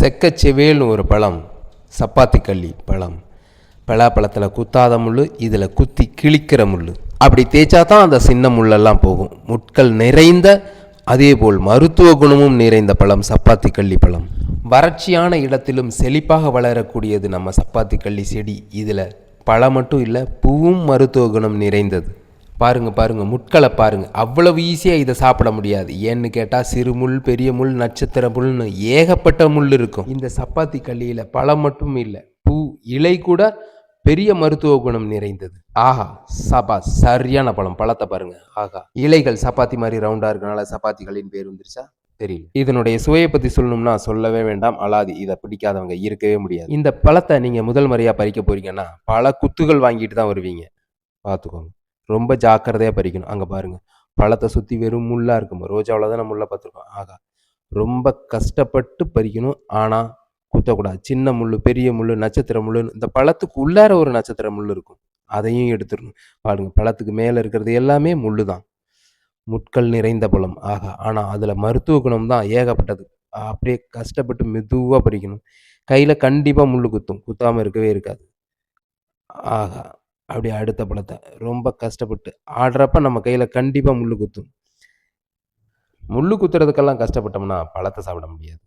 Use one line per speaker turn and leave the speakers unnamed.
செக்கச்செவேல்னு ஒரு பழம், சப்பாத்தி கள்ளி பழம். பலாப்பழத்தில் குத்தாத முள், இதில் குத்தி கிழிக்கிற முள். அப்படி தேய்ச்சா தான் அந்த சின்ன முள்ளெல்லாம் போகும். முட்கள் நிறைந்த, அதேபோல் மருத்துவ குணமும் நிறைந்த பழம் சப்பாத்தி கள்ளி பழம். வறட்சியான இடத்திலும் செழிப்பாக வளரக்கூடியது நம்ம சப்பாத்தி கள்ளி செடி. இதில் பழம் மட்டும் இல்லை, பூவும் மருத்துவ குணம் நிறைந்தது. பாருங்கள் முட்களை பாருங்கள். அவ்வளவு ஈஸியாக இதை சாப்பிட முடியாது. ஏன்னு கேட்டால் சிறு முள், பெரிய முள், நட்சத்திர முள்னு ஏகப்பட்ட முள் இருக்கும். இந்த சப்பாத்தி கள்ளியில் பழம் மட்டும் இல்லை, பூ, இலை கூட பெரிய மருத்துவ குணம் நிறைந்தது. ஆஹா, சரியான பழம். பழத்தை பாருங்க. ஆஹா, இலைகள் சப்பாத்தி மாதிரி ரவுண்டா இருக்கனால சப்பாத்திகளின் பேர் வந்துருச்சா தெரியல. இதனுடைய சுவையை பத்தி சொல்லணும்னா சொல்லவே வேண்டாம், அலாதி. இதை பிடிக்காதவங்க இருக்கவே முடியாது. இந்த பழத்தை நீங்க முதல் முறையா பறிக்க போறீங்கன்னா பல குத்துகள் வாங்கிட்டு தான் வருவீங்க. பார்த்துக்கோங்க, ரொம்ப ஜாக்கிரதையா பறிக்கணும். அங்க பாருங்க, பழத்தை சுத்தி வெறும் முள்ளா இருக்கும். ரோஜாவில் தான் நம்ம முள்ள பார்த்துருக்கோம். ஆகா, ரொம்ப கஷ்டப்பட்டு பறிக்கணும். ஆனா குத்தக்கூடாது. சின்ன முள், பெரிய முள், நட்சத்திர முள், இந்த பழத்துக்கு உள்ளார ஒரு நட்சத்திர முள் இருக்கும், அதையும் எடுத்துடணும். பாருங்க, பழத்துக்கு மேலே இருக்கிறது எல்லாமே முள்ளு தான். முட்கள் நிறைந்த பழம். ஆகா, ஆனால் அதில் மருத்துவ குணம் தான் ஏகப்பட்டது. அப்படியே கஷ்டப்பட்டு மெதுவாக பறிக்கணும். கையில் கண்டிப்பாக முள் குத்தும், குத்தாமல் இருக்கவே இருக்காது. ஆகா, அப்படியே அடுத்த பழத்தை ரொம்ப கஷ்டப்பட்டு ஆடுறப்ப நம்ம கையில் கண்டிப்பாக முள் குத்தும். முள் குத்துறதுக்கெல்லாம் கஷ்டப்பட்டோம்னா பழத்தை சாப்பிட முடியாது.